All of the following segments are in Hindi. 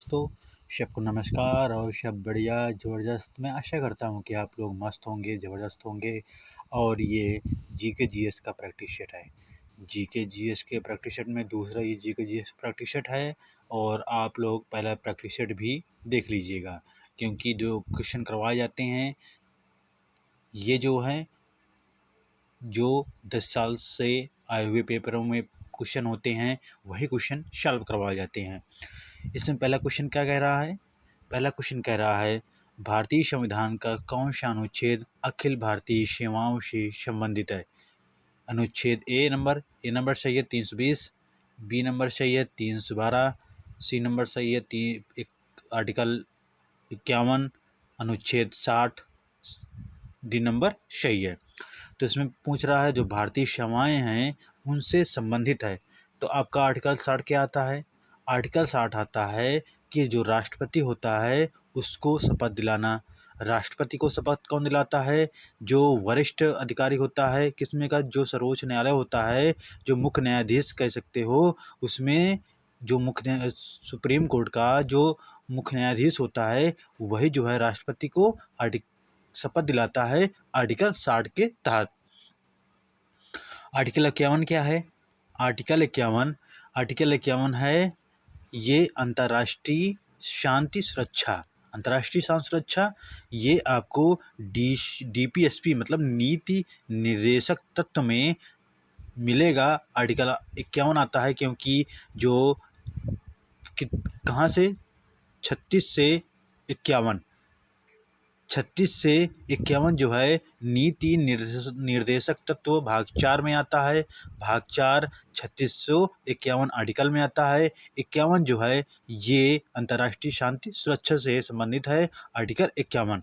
दोस्तों, सबको नमस्कार और सब बढ़िया ज़बरदस्त। मैं आशा करता हूँ कि आप लोग मस्त होंगे, ज़बरदस्त होंगे। और ये जीके जीएस का प्रैक्टिस सेट है। जीके जीएस के प्रैक्टिस सेट में दूसरा ये जीके जीएस प्रैक्टिस सेट है। और आप लोग पहला प्रैक्टिस सेट भी देख लीजिएगा, क्योंकि जो क्वेश्चन करवाए जाते हैं ये जो 10 साल से आए हुए पेपरों में क्वेश्चन होते हैं, वही क्वेश्चन सॉल्व करवाए जाते हैं। इसमें पहला क्वेश्चन क्या कह रहा है? पहला क्वेश्चन कह रहा है, भारतीय संविधान का कौन सा अनुच्छेद अखिल भारतीय सेवाओं से संबंधित है? अनुच्छेद ए नंबर सही है 320, बी नंबर सही है 312, सी नंबर सही है आर्टिकल 51, अनुच्छेद 60, डी नंबर सही है। तो इसमें पूछ रहा है जो भारतीय सेवाएं हैं उनसे संबंधित है, तो आपका आर्टिकल 60 क्या आता है? आर्टिकल 60 आता है कि जो राष्ट्रपति होता है उसको शपथ दिलाना। राष्ट्रपति को शपथ कौन दिलाता है? जो वरिष्ठ अधिकारी होता है, किसमें का, जो सर्वोच्च न्यायालय होता है, जो मुख्य न्यायाधीश कह सकते हो, उसमें जो सुप्रीम कोर्ट का जो मुख्य न्यायाधीश होता है वही जो है राष्ट्रपति को शपथ दिलाता है आर्टिकल 60 के तहत। आर्टिकल 51 क्या है? आर्टिकल 51 है ये अंतर्राष्ट्रीय शांति सुरक्षा। ये आपको डीपीएसपी मतलब नीति निर्देशक तत्व में मिलेगा। आर्टिकल 51 आता है क्योंकि जो कहाँ से 36 से 51 जो है नीति निर्देशक तत्व भाग 4 में आता है। भाग 4 3651 आर्टिकल में आता है। 51 जो है ये अंतर्राष्ट्रीय शांति सुरक्षा से संबंधित है। आर्टिकल 51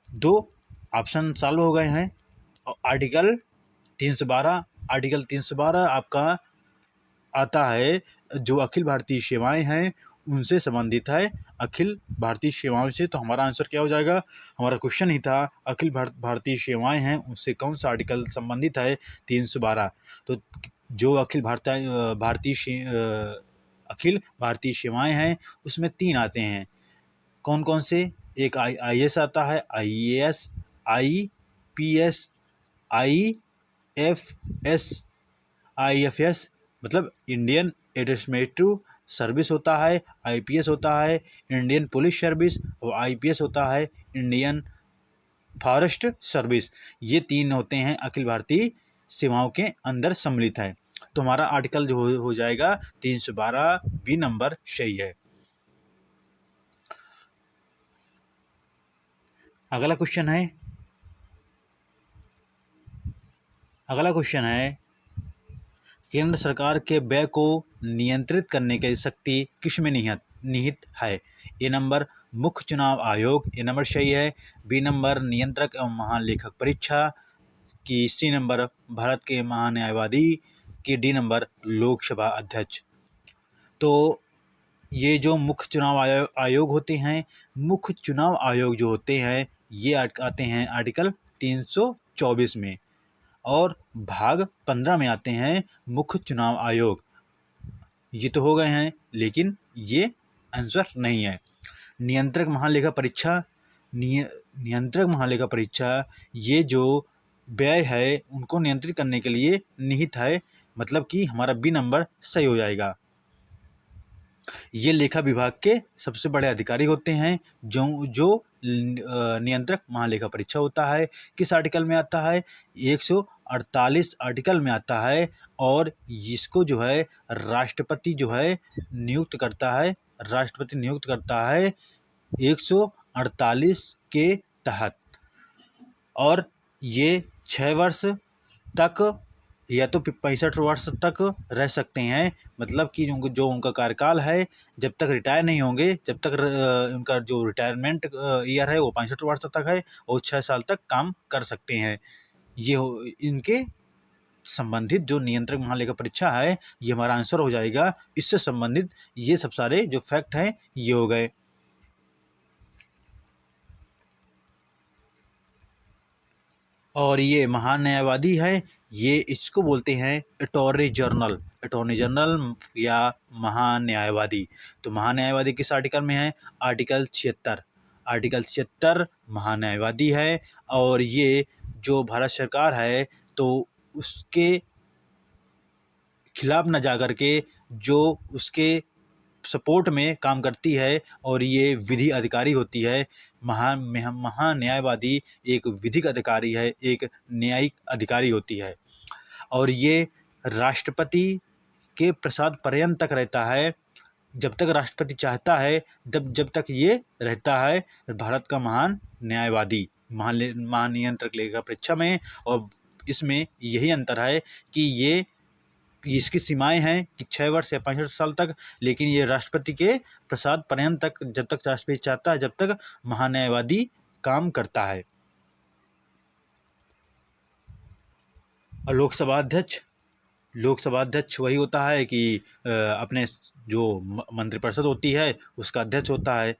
दो ऑप्शन सॉल्व हो गए हैं। और आर्टिकल 312 आपका आता है जो अखिल भारतीय सेवाएं हैं उनसे संबंधित है। अखिल भारतीय सेवाओं से, तो हमारा आंसर क्या हो जाएगा? हमारा क्वेश्चन ही था अखिल भारतीय सेवाएं हैं उससे कौन सा आर्टिकल संबंधित है? 312। तो जो अखिल भारतीय सेवाएं हैं उसमें 3 आते हैं। कौन कौन से? एक आईएएस आता है, आईएएस, आईपीएस, आईएफएस मतलब इंडियन एडमिनिस्ट्रेटिव सर्विस होता है। आईपीएस होता है इंडियन पुलिस सर्विस, और आईपीएस होता है इंडियन फॉरेस्ट सर्विस। ये 3 होते हैं अखिल भारतीय सेवाओं के अंदर सम्मिलित है। तो हमारा आर्टिकल जो हो जाएगा 312 बी नंबर सही है। अगला क्वेश्चन है केंद्र सरकार के व्यय को नियंत्रित करने की शक्ति किसमें निहित है? ए नंबर मुख्य चुनाव आयोग, ए नंबर सही है। बी नंबर नियंत्रक एवं महालेखक परीक्षा की, सी नंबर भारत के महान्यायवादी की, डी नंबर लोकसभा अध्यक्ष। तो ये जो मुख्य चुनाव आयोग होते हैं, मुख्य चुनाव आयोग जो होते हैं ये आते हैं आर्टिकल 324 में, और भाग 15 में आते हैं मुख्य चुनाव आयोग। ये तो हो गए हैं, लेकिन ये आंसर नहीं है। नियंत्रक महालेखा परीक्षा ये जो व्यय है उनको नियंत्रित करने के लिए निहित है, मतलब कि हमारा बी नंबर सही हो जाएगा। ये लेखा विभाग के सबसे बड़े अधिकारी होते हैं जो नियंत्रक महालेखा परीक्षा होता है। किस आर्टिकल में आता है? 148 आर्टिकल में आता है। और इसको जो है राष्ट्रपति नियुक्त करता है 148 के तहत। और ये 6 वर्ष तक या तो 65 वर्ष तक रह सकते हैं, मतलब कि जो उनका कार्यकाल है जब तक रिटायर नहीं होंगे, जब तक उनका जो रिटायरमेंट ईयर है वो 65 वर्ष तक है, और 6 साल तक काम कर सकते हैं। ये इनके संबंधित जो नियंत्रक महालेखा परीक्षा है ये हमारा आंसर हो जाएगा। इससे संबंधित ये सब सारे जो फैक्ट हैं ये हो गए। और ये महान न्यायवादी है, ये इसको बोलते हैं अटॉर्नी जनरल। अटॉर्नी जनरल या महान न्यायवादी। तो महान न्यायवादी किस आर्टिकल में है? आर्टिकल 76। आर्टिकल 76 महान न्यायवादी है। और ये जो भारत सरकार है तो उसके खिलाफ न जा कर के जो उसके सपोर्ट में काम करती है, और ये विधि अधिकारी होती है। महान न्यायवादी एक विधिक अधिकारी है, एक न्यायिक अधिकारी होती है। और ये राष्ट्रपति के प्रसाद पर्यंत तक रहता है। जब तक राष्ट्रपति चाहता है जब तक ये रहता है भारत का महान न्यायवादी, महानियंत्रक लेखा परीक्षा में। और इसमें यही अंतर है कि ये इसकी सीमाएं हैं कि 6 वर्ष या 65 साल तक, लेकिन ये राष्ट्रपति के प्रसाद पर्यंत तक, जब तक राष्ट्रपति चाहता है, जब तक महान्यायवादी काम करता है। और लोकसभा अध्यक्ष वही होता है कि अपने जो मंत्रिपरिषद होती है उसका अध्यक्ष होता है,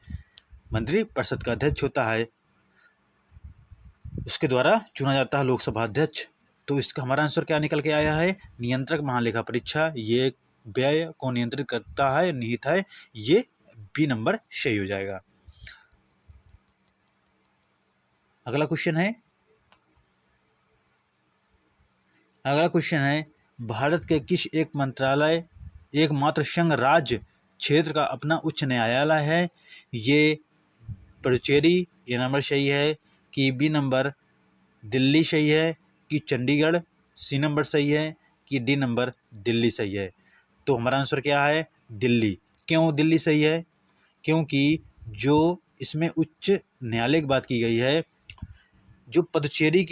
मंत्रिपरिषद का अध्यक्ष होता है, उसके द्वारा चुना जाता है लोकसभा अध्यक्ष। तो इसका हमारा आंसर क्या निकल के आया है? नियंत्रक महालेखा परीक्षा ये व्यय को नियंत्रित करता है, निहित है। ये बी नंबर सही हो जाएगा। अगला क्वेश्चन है भारत के किस एक मंत्रालय एकमात्र संघ राज्य क्षेत्र का अपना उच्च न्यायालय है? ये पुडुचेरी, ये नंबर सही है। कि बी नंबर दिल्ली सही है, कि चंडीगढ़, सी नंबर सही है, कि डी नंबर दिल्ली सही है? तो हमारा आंसर क्या है? दिल्ली। क्यों दिल्ली सही है? क्योंकि जो इसमें उच्च न्यायालय की बात की गई है, जो पुडुचेरी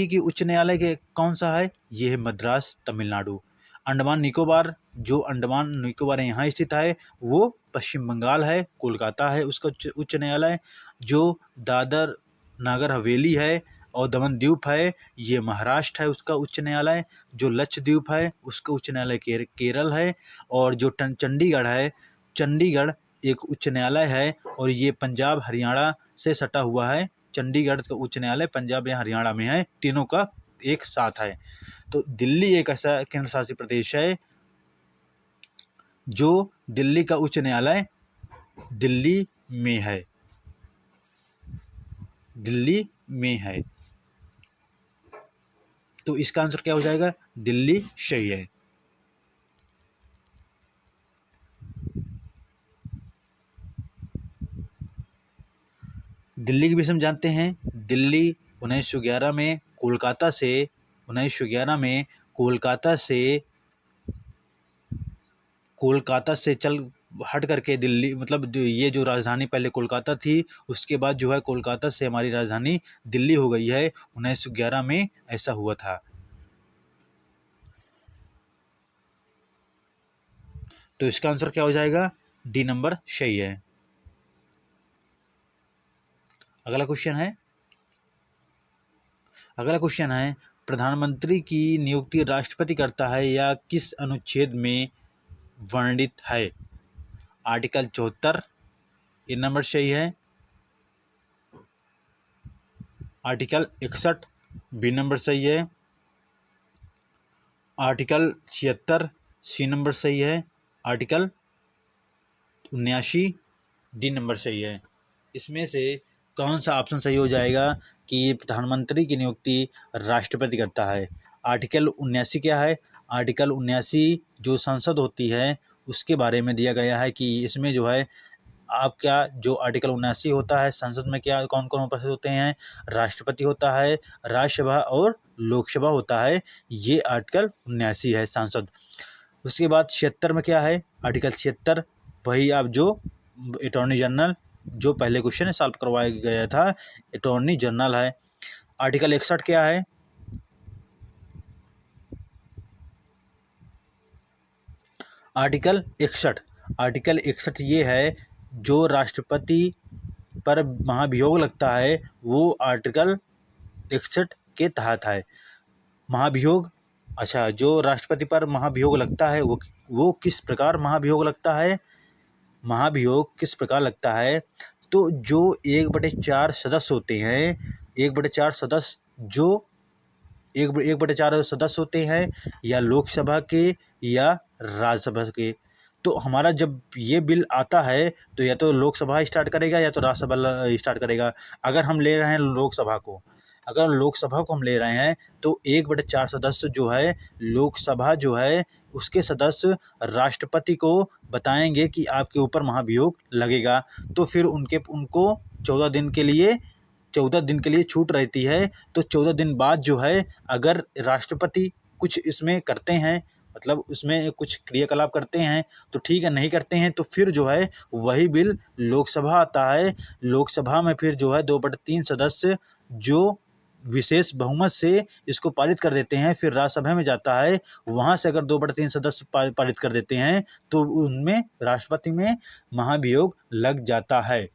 की उच्च न्यायालय के कौन सा है? ये है मद्रास, तमिलनाडु। अंडमान निकोबार यहाँ स्थित है, वो पश्चिम बंगाल है, कोलकाता है उसका उच्च न्यायालय। जो दादर नागर हवेली है और दमन द्वीप है, ये महाराष्ट्र है, उसका उच्च न्यायालय। जो लक्षद्वीप है उसका उच्च न्यायालय केरल है। और जो चंडीगढ़ है, चंडीगढ़ एक उच्च न्यायालय है, और ये पंजाब हरियाणा से सटा हुआ है। चंडीगढ़ का उच्च न्यायालय पंजाब या हरियाणा में है, तीनों का एक साथ है। तो दिल्ली एक ऐसा केंद्र शासित प्रदेश है जो दिल्ली का उच्च न्यायालय दिल्ली में है। तो इसका आंसर क्या हो जाएगा? दिल्ली सही है। दिल्ली के विषय में जानते हैं। दिल्ली 1911 में कोलकाता से चल हट करके दिल्ली, मतलब ये जो राजधानी पहले कोलकाता थी, उसके बाद जो है कोलकाता से हमारी राजधानी दिल्ली हो गई है। 1911 में ऐसा हुआ था। तो इसका आंसर क्या हो जाएगा? डी नंबर सही है। अगला क्वेश्चन है प्रधानमंत्री की नियुक्ति राष्ट्रपति करता है या किस अनुच्छेद में वर्णित है? आर्टिकल 74, ये नंबर सही है। आर्टिकल 61, बी नंबर सही है। आर्टिकल 76, सी नंबर सही है। आर्टिकल 79, डी नंबर सही है। इसमें से कौन सा ऑप्शन सही हो जाएगा कि प्रधानमंत्री की नियुक्ति राष्ट्रपति करता है? आर्टिकल 79 क्या है? आर्टिकल 79 जो संसद होती है उसके बारे में दिया गया है कि इसमें जो है आपका जो आर्टिकल 79 होता है, संसद में क्या कौन कौन उपस्थित होते हैं? राष्ट्रपति होता है, राज्यसभा और लोकसभा होता है। ये आर्टिकल 79 है, सांसद। उसके बाद 76 में क्या है? आर्टिकल 76 वही आप जो अटॉर्नी जनरल, जो पहले क्वेश्चन सॉल्व करवाया गया था, अटॉर्नी जनरल है। आर्टिकल 61 क्या है? आर्टिकल 61 ये है जो राष्ट्रपति पर महाभियोग लगता है, वो आर्टिकल 61 के तहत है। महाभियोग, अच्छा, जो राष्ट्रपति पर महाभियोग लगता है वो किस प्रकार महाभियोग लगता है? महाभियोग किस प्रकार लगता है? तो जो 1/4 सदस्य होते हैं 1/4 सदस्य जो 1/4 सदस्य होते हैं या लोकसभा के या राज्यसभा के। तो हमारा जब ये बिल आता है तो या तो लोकसभा स्टार्ट करेगा या तो राज्यसभा स्टार्ट करेगा। अगर हम ले रहे हैं लोकसभा को, अगर लोकसभा को हम ले रहे हैं तो 1/4 सदस्य जो है लोकसभा जो है उसके सदस्य राष्ट्रपति को बताएंगे कि आपके ऊपर महाभियोग लगेगा, तो फिर उनको 14 दिन के लिए छूट रहती है। तो 14 दिन बाद जो है अगर राष्ट्रपति कुछ इसमें करते हैं, मतलब उसमें कुछ क्रियाकलाप करते हैं तो ठीक है, नहीं करते हैं तो फिर जो है वही बिल लोकसभा आता है। लोकसभा में फिर जो है 2/3 सदस्य जो विशेष बहुमत से इसको पारित कर देते हैं, फिर राज्यसभा में जाता है। वहाँ से अगर 2/3 सदस्य पारित कर देते हैं तो उनमें राष्ट्रपति में महाभियोग लग जाता है।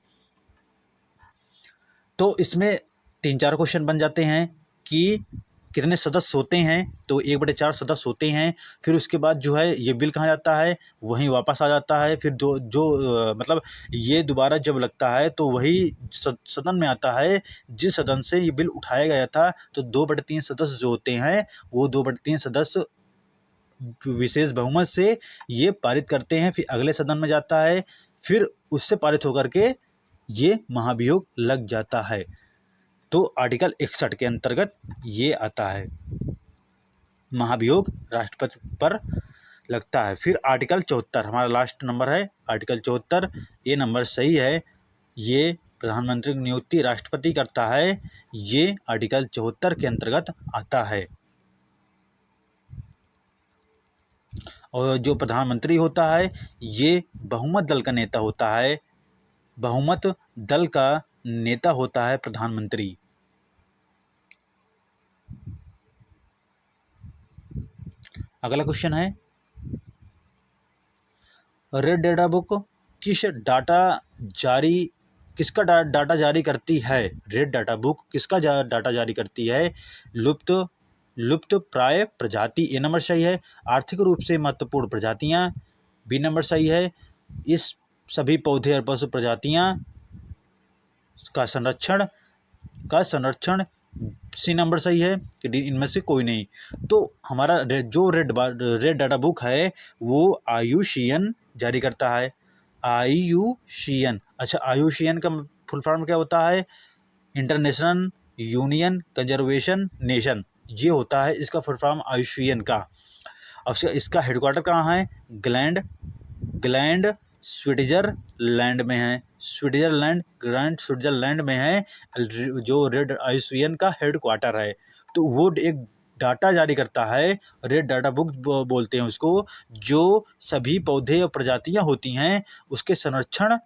तो इसमें 3-4 क्वेश्चन बन जाते हैं कि कितने सदस्य होते हैं, तो 1/4 सदस्य होते हैं। फिर उसके बाद जो है ये बिल कहाँ जाता है, वहीं वापस आ जाता है। फिर मतलब ये दोबारा जब लगता है तो वही सदन में आता है जिस सदन से ये बिल उठाया गया था। तो 2/3 सदस्य जो होते हैं वो 2/3 सदस्य विशेष बहुमत से ये पारित करते हैं, फिर अगले सदन में जाता है, फिर उससे पारित होकर के ये महाभियोग लग जाता है। तो आर्टिकल 61 के अंतर्गत ये आता है, महाभियोग राष्ट्रपति पर लगता है। फिर आर्टिकल 74 हमारा लास्ट नंबर है, आर्टिकल 74 ये नंबर सही है। ये प्रधानमंत्री की नियुक्ति राष्ट्रपति करता है, ये आर्टिकल 74 के अंतर्गत आता है। और जो प्रधानमंत्री होता है ये बहुमत दल का नेता होता है, बहुमत दल का नेता होता है प्रधानमंत्री। अगला क्वेश्चन है, रेड डाटा बुक किसका डाटा जारी करती है? रेड डाटा बुक किसका डाटा जारी करती है? लुप्त प्राय प्रजाति, ए नंबर सही है। आर्थिक रूप से महत्वपूर्ण प्रजातियां, बी नंबर सही है। इस सभी पौधे और पशु प्रजातियां का संरक्षण, सी नंबर सही है कि डी इनमें से कोई नहीं। तो हमारा जो रेड डाटा बुक है वो IUCN जारी करता है। IUCN, अच्छा IUCN का फुल फॉर्म क्या होता है? इंटरनेशनल यूनियन कंजर्वेशन नेशन, ये होता है इसका फुल फॉर्म IUCN का। अब इसका हेडक्वार्टर कहाँ है? ग्लैंड स्विट्जरलैंड में है, ग्लैंड स्विट्जरलैंड में है जो रेड IUCN का हेडक्वार्टर है। तो वो एक डाटा जारी करता है, रेड डाटा बुक बोलते हैं उसको, जो सभी पौधे और प्रजातियां होती हैं उसके संरक्षण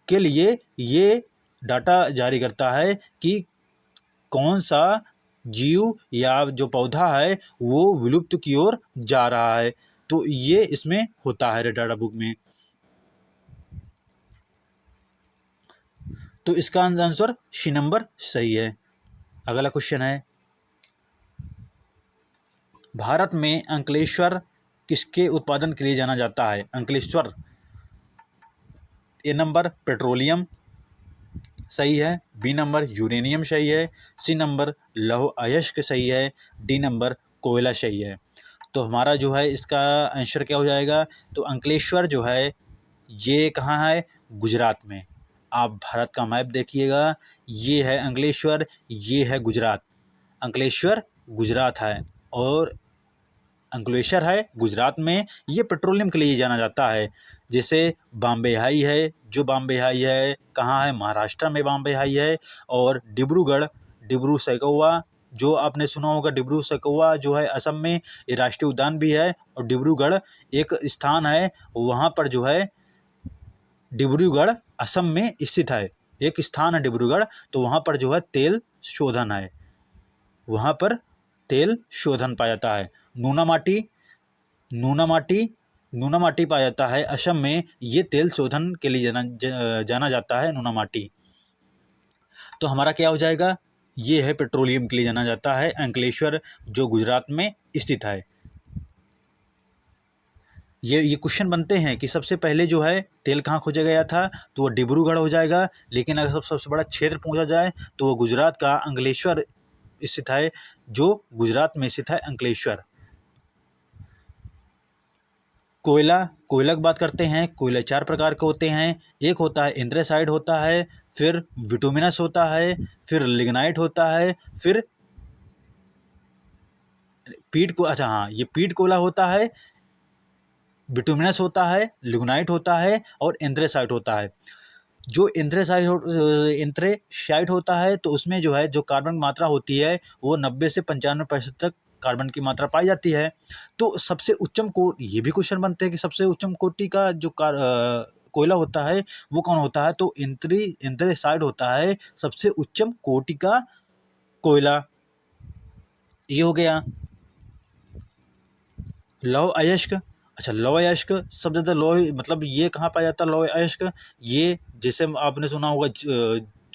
के लिए ये डाटा जारी करता है कि कौन सा जीव या जो पौधा है वो विलुप्त की ओर जा रहा है। तो ये इसमें होता है रेड डाटा बुक में। तो इसका आंसर सी नंबर सही है। अगला क्वेश्चन है, भारत में अंकलेश्वर किसके उत्पादन के लिए जाना जाता है? अंकलेश्वर, ए नंबर पेट्रोलियम सही है, बी नंबर यूरेनियम सही है, सी नंबर लौह अयस्क सही है, डी नंबर कोयला सही है। तो हमारा जो है इसका आंसर क्या हो जाएगा? तो अंकलेश्वर जो है ये कहाँ है? गुजरात में। आप भारत का मैप देखिएगा, ये है अंकलेश्वर, ये है गुजरात। अंकलेश्वर गुजरात है और अंकलेश्वर है गुजरात में। ये पेट्रोलियम के लिए जाना जाता है। जैसे बॉम्बे हाई है, जो बॉम्बे हाई है कहाँ है? महाराष्ट्र में बॉम्बे हाई है। और डिब्रू सैखोवा जो आपने सुना होगा, डिब्रू सैखोवा जो है असम में, ये राष्ट्रीय उद्यान भी है। और डिब्रूगढ़ एक स्थान है, वहाँ पर जो है डिब्रूगढ़ असम में स्थित है, एक स्थान है डिब्रूगढ़। तो वहाँ पर जो है तेल शोधन है, वहाँ पर तेल शोधन पाया जाता है। नूना माटी पाया जाता है असम में, ये तेल शोधन के लिए जाना जाता है नूना माटी। तो हमारा क्या हो जाएगा? ये है पेट्रोलियम के लिए जाना जाता है अंकलेश्वर जो गुजरात में स्थित है। ये क्वेश्चन बनते हैं कि सबसे पहले जो है तेल कहाँ खोजा गया था, तो वो डिब्रूगढ़ हो जाएगा। लेकिन अगर सबसे बड़ा क्षेत्र पूछा जाए तो वो गुजरात का अंकलेश्वर स्थित है, जो गुजरात में स्थित है अंकलेश्वर। कोयला की बात करते हैं। कोयला 4 प्रकार के होते हैं। एक होता है एंथ्रेसाइट होता है, फिर बिटुमिनस होता है, फिर लिग्नाइट होता है, फिर अच्छा हाँ, ये पीट कोयला होता है, बिटुमिनस होता है, लिग्नाइट होता है और एंथ्रेसाइट होता है। जो एंथ्रेसाइट होता है तो उसमें जो है जो कार्बन की मात्रा होती है वो 90 से 95% तक कार्बन की मात्रा पाई जाती है। तो सबसे उच्चम को ये भी क्वेश्चन बनते हैं कि सबसे उच्चम कोटि का जो कोयला होता है वो कौन होता है, तो एंथ्रेसाइट होता है सबसे उच्चम कोटि का कोयला। ये हो गया। लौह अयस्क। अच्छा, लौह अयस्क सबसे ज़्यादा लौह मतलब ये कहाँ पाया जाता है लौह अयस्क, ये जैसे आपने सुना होगा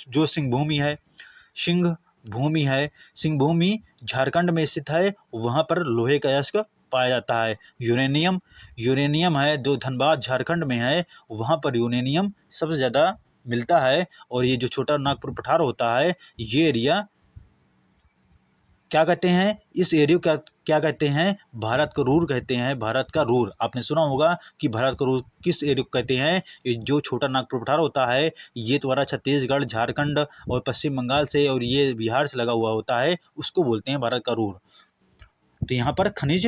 जो सिंह भूमि है, सिंह भूमि है, सिंह भूमि झारखंड में स्थित है, वहाँ पर लोहे का अयस्क पाया जाता है। यूरेनियम है जो धनबाद झारखंड में है, वहाँ पर यूरेनियम सबसे ज़्यादा मिलता है। और ये जो छोटा नागपुर पठार होता है, ये एरिया क्या कहते हैं, इस एरिया क्या क्या कहते हैं, भारत का रूर कहते हैं। भारत का रूर आपने सुना होगा कि भारत का रूर किस एरिया को कहते हैं। ये जो छोटा नागपुर पठार होता है, ये तुम्हारा छत्तीसगढ़, झारखंड और पश्चिम बंगाल से और ये बिहार से लगा हुआ होता है, उसको बोलते हैं भारत का रूर। तो यहाँ पर खनिज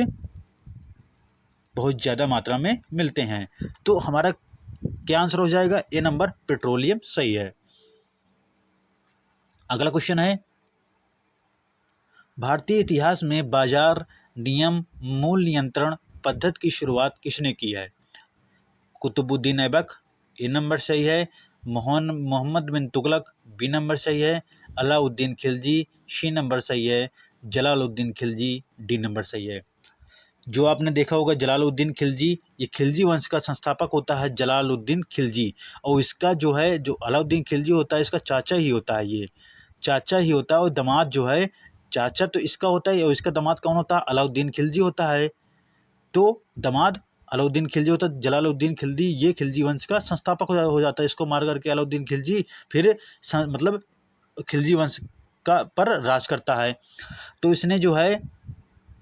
बहुत ज़्यादा मात्रा में मिलते हैं। तो हमारा क्या आंसर हो जाएगा, ए नंबर पेट्रोलियम सही है। अगला क्वेश्चन है, भारतीय इतिहास में बाजार नियम मूल नियंत्रण पद्धति की शुरुआत किसने की है। कुतुबुद्दीन ऐबक, ए नंबर सही है। मोहम्मद बिन तुगलक, बी नंबर सही है। अलाउद्दीन खिलजी, सी नंबर सही है। जलालुद्दीन खिलजी, डी नंबर सही है। जो आपने देखा होगा जलालुद्दीन खिलजी, ये खिलजी वंश का संस्थापक होता है जलालुद्दीन खिलजी। और इसका जो है जो अलाउद्दीन खिलजी होता है, इसका चाचा ही होता है, ये चाचा ही होता है। और दामाद जो है, चाचा तो इसका होता है और इसका दामाद कौन होता है, अलाउद्दीन खिलजी होता है। तो दामाद अलाउद्दीन खिलजी होता है, जलालुद्दीन खिलजी, ये खिलजी वंश का संस्थापक हो जाता है। इसको मार करके अलाउद्दीन खिलजी फिर मतलब खिलजी वंश का पर राज करता है। तो इसने जो है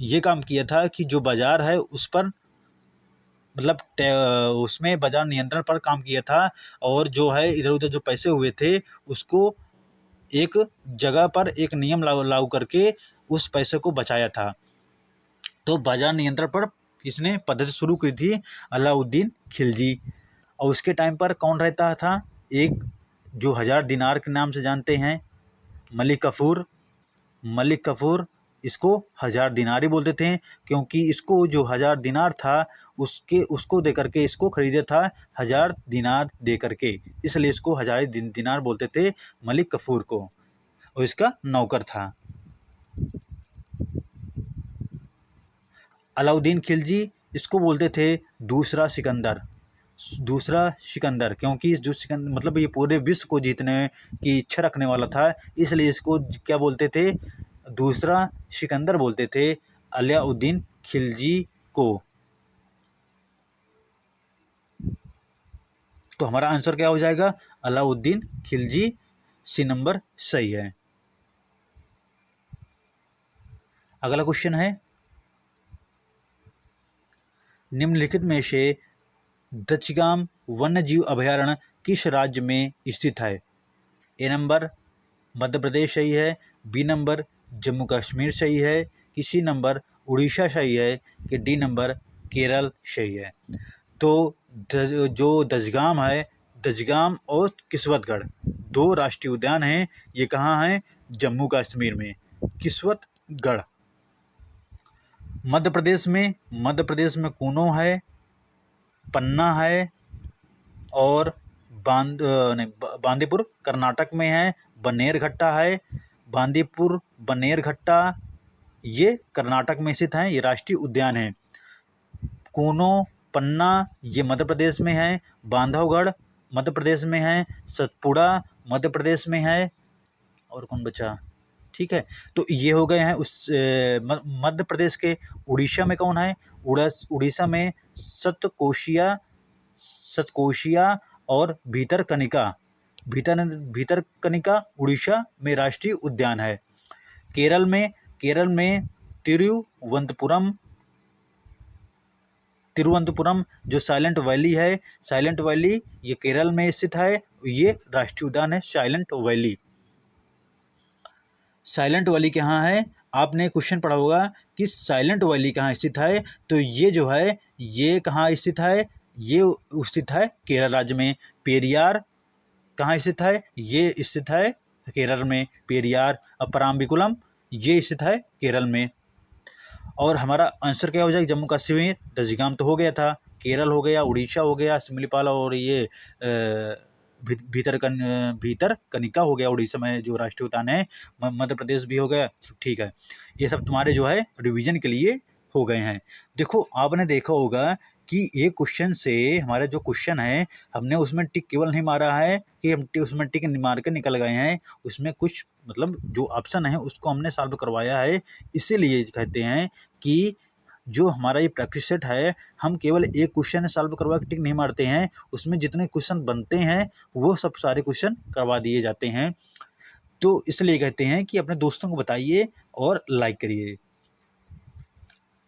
ये काम किया था कि जो बाजार है उस पर मतलब उसमें बाजार नियंत्रण पर काम किया था। और जो है इधर उधर जो पैसे हुए थे उसको एक जगह पर एक नियम लागू करके उस पैसे को बचाया था। तो बाजार नियंत्रण पर इसने पद्धति शुरू की थी अलाउद्दीन खिलजी। और उसके टाइम पर कौन रहता था, एक जो 1000 दिनार के नाम से जानते हैं, मलिक कफूर, इसको 1000 दिनार ही बोलते थे क्योंकि इसको जो 1000 दिनार था उसको दे करके इसको खरीदा था 1000 दिनार दे करके, इसलिए इसको 1000 दिनार बोलते थे मलिक कफूर को। और इसका नौकर था। अलाउद्दीन खिलजी, इसको बोलते थे दूसरा सिकंदर क्योंकि जो सिकंदर मतलब ये पूरे विश्व को जीतने की इच्छा रखने वाला था, इसलिए इसको क्या बोलते थे, दूसरा सिकंदर बोलते थे अलाउद्दीन खिलजी को। तो हमारा आंसर क्या हो जाएगा, अलाउद्दीन खिलजी, सी नंबर सही है। अगला क्वेश्चन है, निम्नलिखित में से दचगाम वन्यजीव अभयारण्य किस राज्य में स्थित है। ए नंबर मध्य प्रदेश सही है, बी नंबर जम्मू कश्मीर सही है, कि सी नंबर उड़ीसा सही है, कि डी नंबर केरल सही है। तो जो दशगाम है, दशगाम और किस्वतगढ़ 2 राष्ट्रीय उद्यान हैं। ये कहाँ हैं, जम्मू कश्मीर में, किस्वतगढ़। मध्य प्रदेश में कूनो है, पन्ना है और बांदीपुर कर्नाटक में है, बनेरघट्टा है, बांदीपुर बनेरघट्टा ये कर्नाटक में स्थित हैं, ये राष्ट्रीय उद्यान है। कूनो, पन्ना ये मध्य प्रदेश में है, बांधवगढ़ मध्य प्रदेश में है, सतपुड़ा मध्य प्रदेश में है, और कौन बचा, ठीक है। तो ये हो गए हैं उस मध्य प्रदेश के। उड़ीसा में कौन है? उड़ीसा में सतकोशिया और भीतरकनिका उड़ीसा में राष्ट्रीय उद्यान है। केरल में तिरुवनंतपुरम जो साइलेंट वैली है, साइलेंट वैली ये केरल में स्थित है, ये राष्ट्रीय उद्यान है साइलेंट वैली। साइलेंट वैली कहाँ है? आपने क्वेश्चन पढ़ा होगा कि साइलेंट वैली कहाँ स्थित है, तो ये जो है ये कहाँ स्थित है? ये स्थित है केरल राज्य में। पेरियार कहाँ स्थित है? ये स्थित है केरल में, पेरियार। अपराम्बिकुलम ये स्थित है केरल में। और हमारा आंसर क्या हो जाएगा? जम्मू कश्मीर। दशगाम तो हो गया था, केरल हो गया, उड़ीसा हो गया, सिमलीपाल, और ये भीतरकनिका हो गया उड़ीसा में जो राष्ट्रीय उद्यान है। मध्य प्रदेश भी हो गया। ठीक है, ये सब तुम्हारे जो है रिवीजन के लिए हो गए हैं। देखो आपने देखा होगा कि एक क्वेश्चन से हमारे जो क्वेश्चन है हमने उसमें टिक केवल नहीं मारा है कि हम उसमें टिक मार के निकल गए हैं, उसमें कुछ मतलब जो ऑप्शन है उसको हमने सॉल्व करवाया है। इसीलिए कहते हैं कि जो हमारा ये प्रैक्टिस सेट है, हम केवल एक क्वेश्चन सॉल्व करवा के टिक नहीं मारते हैं, उसमें जितने क्वेश्चन बनते हैं वो सब सारे क्वेश्चन करवा दिए जाते हैं। तो इसलिए कहते हैं कि अपने दोस्तों को बताइए और लाइक करिए।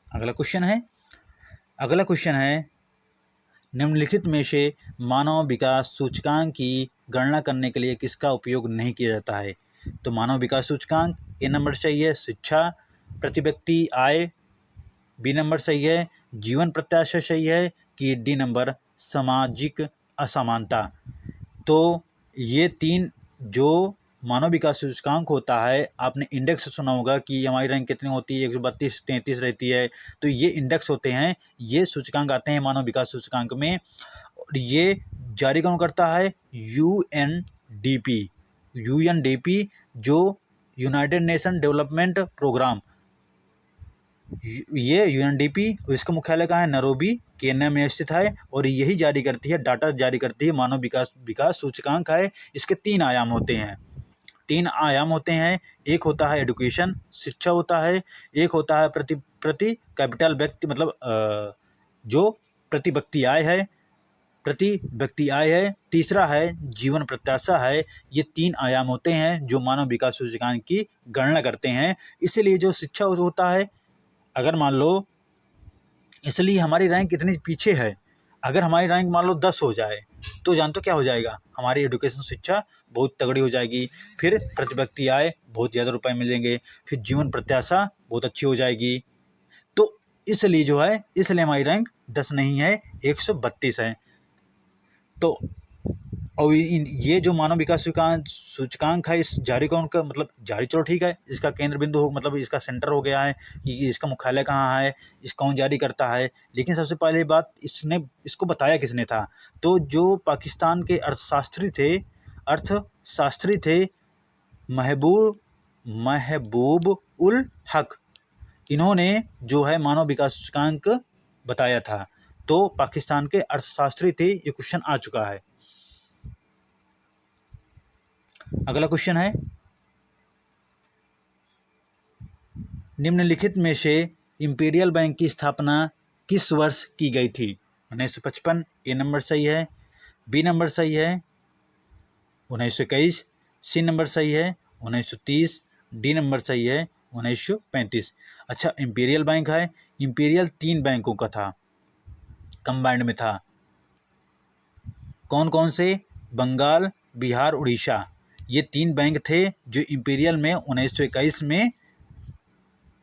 अगला क्वेश्चन है निम्नलिखित में से मानव विकास सूचकांक की गणना करने के लिए किसका उपयोग नहीं किया जाता है? तो मानव विकास सूचकांक, ए नंबर सही है शिक्षा, प्रति व्यक्ति आय, बी नंबर सही है जीवन प्रत्याशा सही है, कि डी नंबर सामाजिक असमानता। तो ये तीन जो मानव विकास सूचकांक होता है, आपने इंडेक्स सुना होगा कि हमारी रैंक कितनी होती है, 132 33 रहती है, तो ये इंडेक्स होते हैं, ये सूचकांक आते हैं मानव विकास सूचकांक में। और ये जारी कौन करता है? यूएनडीपी जो यूनाइटेड नेशन डेवलपमेंट प्रोग्राम, ये यूएनडीपी, इसका मुख्यालय कहाँ है? नैरोबी केन्या में स्थित है, और यही जारी करती है, डाटा जारी करती है मानव विकास सूचकांक है। इसके तीन आयाम होते हैं। एक होता है एडुकेशन, शिक्षा होता है, एक होता है प्रति कैपिटल व्यक्ति, मतलब जो प्रति व्यक्ति आय है, तीसरा है जीवन प्रत्याशा है। ये तीन आयाम होते हैं जो मानव विकास सूचकांक की गणना करते हैं। इसलिए जो शिक्षा होता है, अगर मान लो, इसलिए हमारी रैंक इतनी पीछे है, अगर हमारी रैंक मान लो 10 हो जाए तो जानते हो क्या हो जाएगा? हमारी एडुकेशन शिक्षा बहुत तगड़ी हो जाएगी, फिर प्रति व्यक्ति आय बहुत ज़्यादा रुपए मिलेंगे, फिर जीवन प्रत्याशा बहुत अच्छी हो जाएगी। तो इसलिए हमारी रैंक 10 नहीं है, 132 है। तो और ये जो मानव विकास सूचकांक है, इस जारी कौन का मतलब जारी, चलो ठीक है, इसका केंद्र बिंदु हो, मतलब इसका सेंटर हो गया है कि इसका मुख्यालय कहाँ है, इसका कौन जारी करता है। लेकिन सबसे पहले बात, इसको बताया किसने था? तो जो पाकिस्तान के अर्थशास्त्री थे महबूब उल हक, इन्होंने जो है मानव विकास सूचकांक बताया था। तो पाकिस्तान के अर्थशास्त्री थे। ये क्वेश्चन आ चुका है। अगला क्वेश्चन है निम्नलिखित में से इंपीरियल बैंक की स्थापना किस वर्ष की गई थी? 1955, ए नंबर सही है, बी नंबर सही है 1921, सी नंबर सही है 1930, डी नंबर सही है 1935। अच्छा, इंपीरियल बैंक है, इंपीरियल 3 बैंकों का था, कंबाइंड में था। कौन कौन से? बंगाल, बिहार, उड़ीसा, ये 3 बैंक थे जो इंपीरियल में 1921 में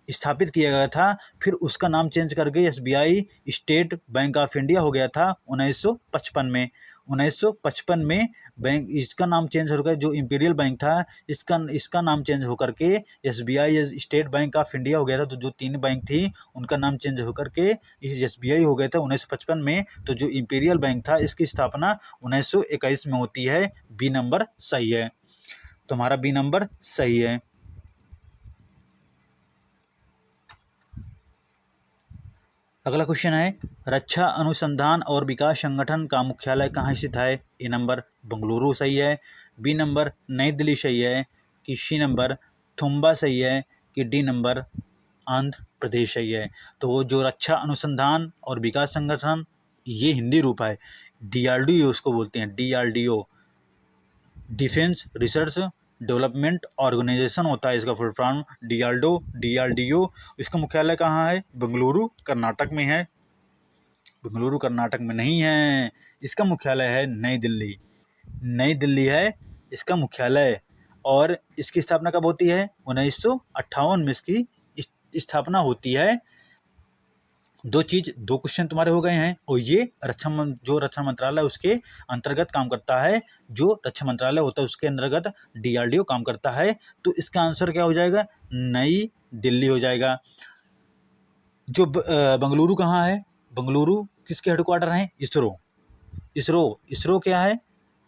स्थापित किया गया था। फिर उसका नाम चेंज करके SBI state bank of India हो गया था 1955 में। 1955 में बैंक, इसका नाम चेंज होकर, जो इंपीरियल बैंक था इसका नाम चेंज होकर के SBI state bank of India हो गया था। तो जो 3 बैंक थी उनका नाम चेंज होकर के एसबीआई हो गया था 1955 में। तो जो इंपीरियल बैंक था इसकी स्थापना 1921 में होती है। बी नंबर सही है, तो हमारा बी नंबर सही है। अगला क्वेश्चन है रक्षा अनुसंधान और विकास संगठन का मुख्यालय कहाँ स्थित है? ए नंबर बेंगलुरु सही है, बी नंबर नई दिल्ली सही है, कि सी नंबर थुम्बा सही है कि डी नंबर आंध्र प्रदेश सही है? तो वो जो रक्षा अनुसंधान और विकास संगठन, ये हिंदी रूप है, DRDO उसको बोलते हैं, DRDO, defence research development organisation होता है इसका फुल फॉर्म, DRDO। इसका मुख्यालय कहाँ है? बेंगलुरु कर्नाटक में है। बेंगलुरु कर्नाटक में नहीं है, इसका मुख्यालय है नई दिल्ली। नई दिल्ली है इसका मुख्यालय। और इसकी स्थापना कब होती है? 1958 में इसकी स्थापना होती है। दो क्वेश्चन तुम्हारे हो गए हैं। और ये जो रक्षा मंत्रालय उसके अंतर्गत काम करता है, जो रक्षा मंत्रालय होता है उसके अंतर्गत DRDO काम करता है। तो इसका आंसर क्या हो जाएगा? नई दिल्ली हो जाएगा। जो बेंगलुरु कहाँ है? बेंगलुरु किसके हेडक्वार्टर हैं? इसरो क्या है?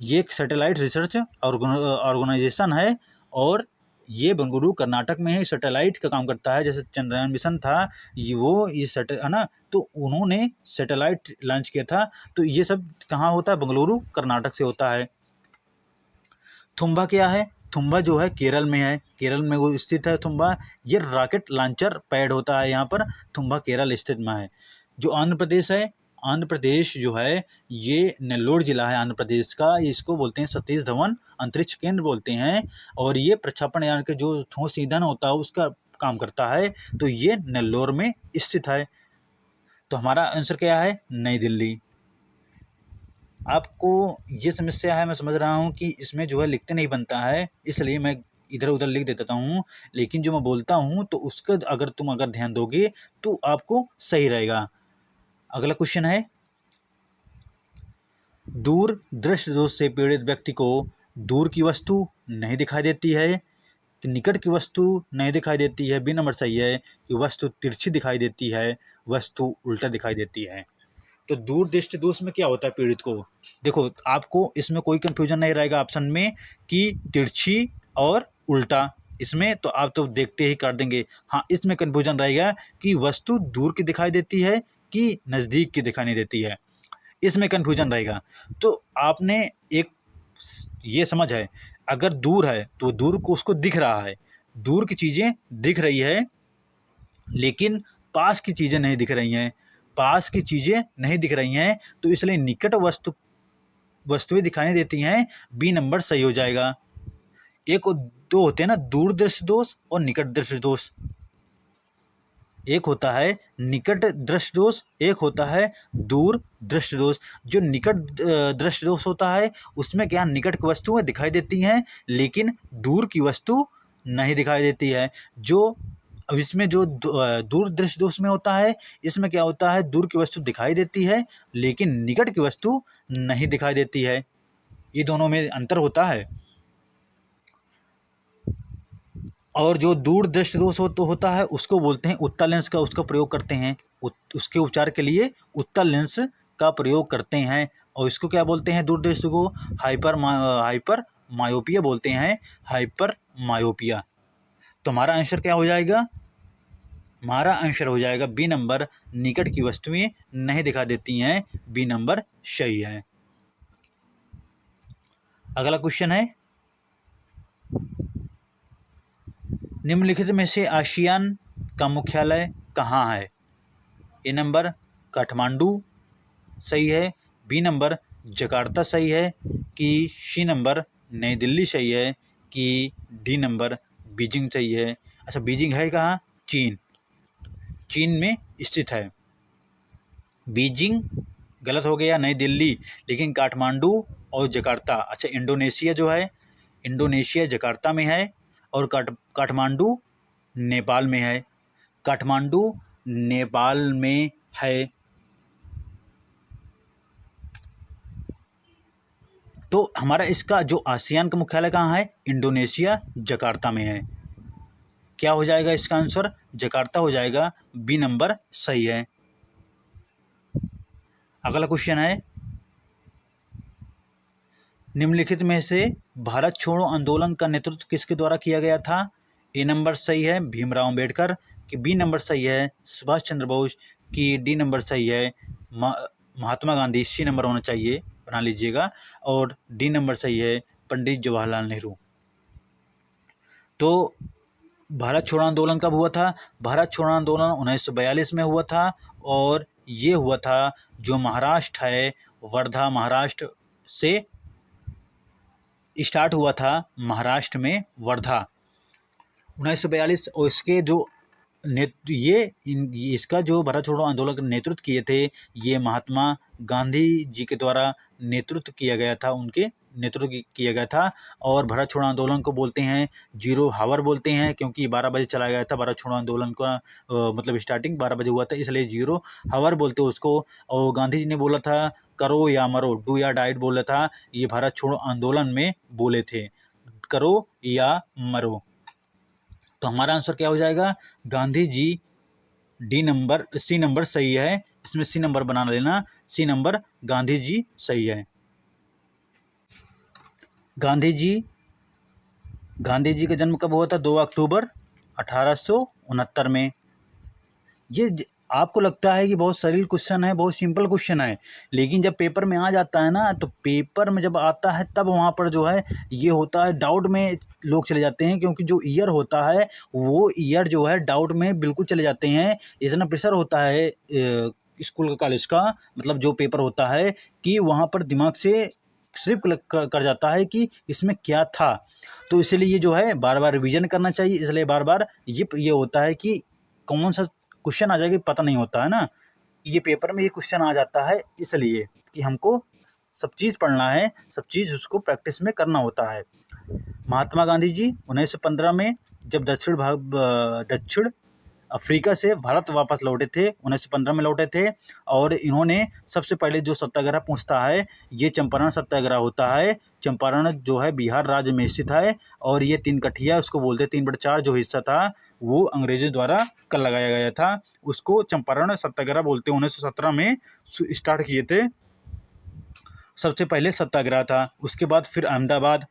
ये एक सैटेलाइट रिसर्च ऑर्गेनाइजेशन है और ये बेंगलुरु कर्नाटक में है। सैटेलाइट का काम करता है, जैसे चंद्रयान मिशन था ये है ना, तो उन्होंने सैटेलाइट लॉन्च किया था। तो ये सब कहाँ होता है? बेंगलुरु कर्नाटक से होता है। थुम्बा क्या है? थुम्बा जो है केरल में है, केरल में वो स्थित है थुम्बा। ये रॉकेट लॉन्चर पैड होता है यहाँ पर, थुम्बा केरल स्थित में है। जो आंध्र प्रदेश है, आंध्र प्रदेश जो है ये नेल्लोर जिला है आंध्र प्रदेश का। इसको बोलते हैं सतीश धवन अंतरिक्ष केंद्र बोलते हैं। और ये प्रक्षेपण यान के जो ठोस ईंधन होता है उसका काम करता है। तो ये नेल्लोर में स्थित है। तो हमारा आंसर क्या है? नई दिल्ली। आपको ये समस्या है, मैं समझ रहा हूँ कि इसमें जो है लिखते नहीं बनता है, इसलिए मैं इधर उधर लिख देता हूँ। लेकिन जो मैं बोलता हूँ तो उसका अगर ध्यान दोगे तो आपको सही रहेगा। अगला क्वेश्चन है, दूर दृष्टि दोष से पीड़ित व्यक्ति को दूर की वस्तु नहीं दिखाई देती है कि निकट की वस्तु नहीं दिखाई देती है? बी नंबर सही है कि वस्तु तिरछी दिखाई देती है, वस्तु उल्टा दिखाई देती है। तो दूर दृष्टि दोष में क्या होता है पीड़ित को? देखो, आपको इसमें कोई कंफ्यूजन नहीं रहेगा ऑप्शन में कि तिरछी और उल्टा, इसमें तो आप तो देखते ही कर देंगे। हाँ, इसमें कंफ्यूजन रहेगा कि वस्तु दूर की दिखाई देती है कि नज़दीक की दिखाई नहीं देती है, इसमें कंफ्यूजन रहेगा। तो आपने एक ये समझ है, अगर दूर है तो दूर को उसको दिख रहा है, दूर की चीज़ें दिख रही है लेकिन पास की चीज़ें नहीं दिख रही हैं, पास की चीज़ें नहीं दिख रही हैं, तो इसलिए निकट वस्तुएं दिखाई देती हैं। बी नंबर सही हो जाएगा। एक दो होते हैं ना, दूर दृष्टि दोष और निकट दृष्टि दोष। एक होता है निकट दृष्टि दोष, एक होता है दूर दृष्टि दोष। जो निकट दृष्टि दोष होता है उसमें क्या निकट की वस्तुएं दिखाई देती हैं लेकिन दूर की वस्तु नहीं दिखाई देती है। जो अब इसमें जो दूर दृष्टि दोष में होता है, इसमें क्या होता है, दूर की वस्तु दिखाई देती है लेकिन निकट की वस्तु नहीं दिखाई देती है। ये दोनों में अंतर होता है। और जो दूर दृष्टि दोष होता है उसको बोलते हैं उत्तल लेंस का, उसका प्रयोग करते हैं उसके उपचार के लिए उत्तल लेंस का प्रयोग करते हैं। और इसको क्या बोलते हैं? दूर दृष्टि को हाइपर मायोपिया बोलते हैं, हाइपर मायोपिया। तो हमारा आंसर क्या हो जाएगा? हमारा आंसर हो जाएगा बी नंबर, निकट की वस्तुएं नहीं दिखा देती हैं, बी नंबर सही है। अगला क्वेश्चन है, निम्नलिखित में से आसियान का मुख्यालय कहाँ है? ए नंबर काठमांडू सही है, बी नंबर जकार्ता सही है कि सी नंबर नई दिल्ली सही है कि डी नंबर बीजिंग सही है? अच्छा, बीजिंग है कहाँ? चीन में स्थित है। बीजिंग गलत हो गया, नई दिल्ली, लेकिन काठमांडू और जकार्ता, अच्छा इंडोनेशिया जो है, इंडोनेशिया जकार्ता में है और काठमांडू नेपाल में है। काठमांडू नेपाल में है। तो हमारा इसका जो आसियान का मुख्यालय कहाँ है? इंडोनेशिया जकार्ता में है। क्या हो जाएगा इसका आंसर? जकार्ता हो जाएगा, बी नंबर सही है। अगला क्वेश्चन है, निम्नलिखित में से भारत छोड़ो आंदोलन का नेतृत्व किसके द्वारा किया गया था? ए नंबर सही है भीमराव अम्बेडकर कि बी नंबर सही है सुभाष चंद्र बोस कि डी नंबर सही है महात्मा गांधी? सी नंबर होना चाहिए, बना लीजिएगा। और डी नंबर सही है पंडित जवाहरलाल नेहरू। तो भारत छोड़ो आंदोलन कब हुआ था? भारत छोड़ो आंदोलन 1942 में हुआ था, और ये हुआ था जो महाराष्ट्र है, वर्धा महाराष्ट्र से स्टार्ट हुआ था, महाराष्ट्र में वर्धा 1942। और इसके जो इसका जो भारत छोड़ो आंदोलन का नेतृत्व किए थे, ये महात्मा गांधी जी के द्वारा नेतृत्व किया गया था, उनके नेतृत्व किया गया था। और भारत छोड़ो आंदोलन को बोलते हैं जीरो हावर बोलते हैं, क्योंकि 12 बजे चला गया था भारत छोड़ो आंदोलन का, मतलब स्टार्टिंग 12 बजे हुआ था, इसलिए जीरो हावर बोलते हैं उसको। और गांधी जी ने बोला था करो या मरो, डू या डाइट बोला था, ये भारत छोड़ो आंदोलन में बोले थे, करो या मरो। तो हमारा आंसर क्या हो जाएगा? गांधी जी। सी नंबर सही है, इसमें सी नंबर बना लेना, सी नंबर गांधी जी सही है। गांधी जी का जन्म कब हुआ था? 2 अक्टूबर 1869 में। ये आपको लगता है कि बहुत सरल क्वेश्चन है, बहुत सिंपल क्वेश्चन है, लेकिन जब पेपर में आ जाता है ना, तो पेपर में जब आता है तब वहाँ पर जो है ये होता है, डाउट में लोग चले जाते हैं, क्योंकि जो ईयर होता है वो ईयर जो है डाउट में बिल्कुल चले जाते हैं। इतना प्रेशर होता है स्कूल का, कॉलेज का, मतलब जो पेपर होता है, कि वहाँ पर दिमाग से स्लिप कर जाता है कि इसमें क्या था। तो इसलिए ये जो है बार बार रिवीजन करना चाहिए, इसलिए बार बार ये होता है कि कौन सा क्वेश्चन आ जाएगा पता नहीं होता है ना, ये पेपर में ये क्वेश्चन आ जाता है, इसलिए कि हमको सब चीज़ पढ़ना है, सब चीज़ उसको प्रैक्टिस में करना होता है। महात्मा गांधी जी 1915 में जब दक्षिण अफ्रीका से भारत वापस लौटे थे, 1915 में लौटे थे, और इन्होंने सबसे पहले जो सत्याग्रह पूछता है, ये चंपारण सत्याग्रह होता है। चंपारण जो है बिहार राज्य में स्थित है, और ये 3 कठिया उसको बोलते हैं, 3/4 जो हिस्सा था वो अंग्रेजों द्वारा कर लगाया गया था, उसको चंपारण सत्याग्रह बोलते हैं। 1917 में स्टार्ट किए थे, सबसे पहले सत्याग्रह था। उसके बाद फिर अहमदाबाद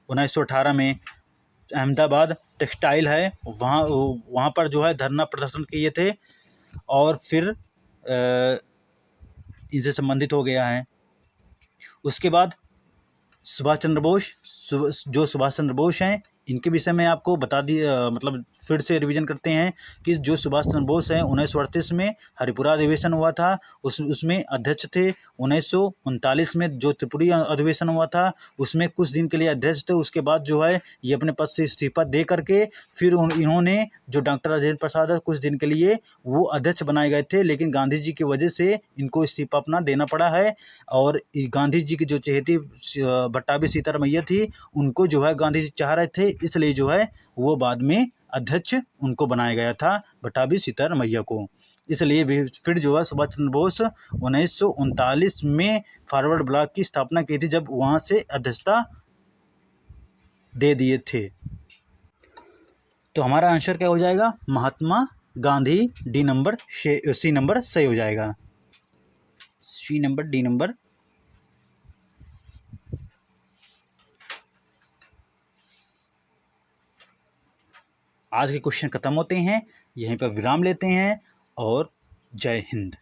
1918 में, अहमदाबाद टेक्सटाइल है, वहाँ पर जो है धरना प्रदर्शन किए थे, और फिर इनसे संबंधित हो गया है। उसके बाद सुभाष चंद्र बोस, जो सुभाष चंद्र बोस हैं, इनके विषय में आपको बता दिया, मतलब फिर से रिवीजन करते हैं कि जो सुभाष चंद्र बोस हैं 1938 में हरिपुरा अधिवेशन हुआ था, उसमें अध्यक्ष थे। 1939 में जो त्रिपुरी अधिवेशन हुआ था, उसमें कुछ दिन के लिए अध्यक्ष थे। उसके बाद जो है ये अपने पद से इस्तीफा दे करके फिर इन्होंने जो डॉक्टर राजेंद्र प्रसाद है, कुछ दिन के लिए वो अध्यक्ष बनाए गए थे, लेकिन गांधी जी की वजह से इनको इस्तीफा अपना देना पड़ा है। और गांधी जी की जो चहेती भट्टाभी सीतारमैया थी, उनको जो है गांधी जी चाह रहे थे, इसलिए जो है वो बाद में अध्यक्ष उनको बनाया गया था, भट्टाभी सीतारमैया को। इसलिए फिर जो है सुभाष चंद्र बोस 1939 में फॉरवर्ड ब्लॉक की स्थापना की थी, जब वहाँ से अध्यक्षता दे दिए थे। तो हमारा आंसर क्या हो जाएगा? महात्मा गांधी। सी नंबर सही हो जाएगा, सी नंबर, डी नंबर। आज के क्वेश्चन खत्म होते हैं, यहीं पर विराम लेते हैं, और जय हिंद।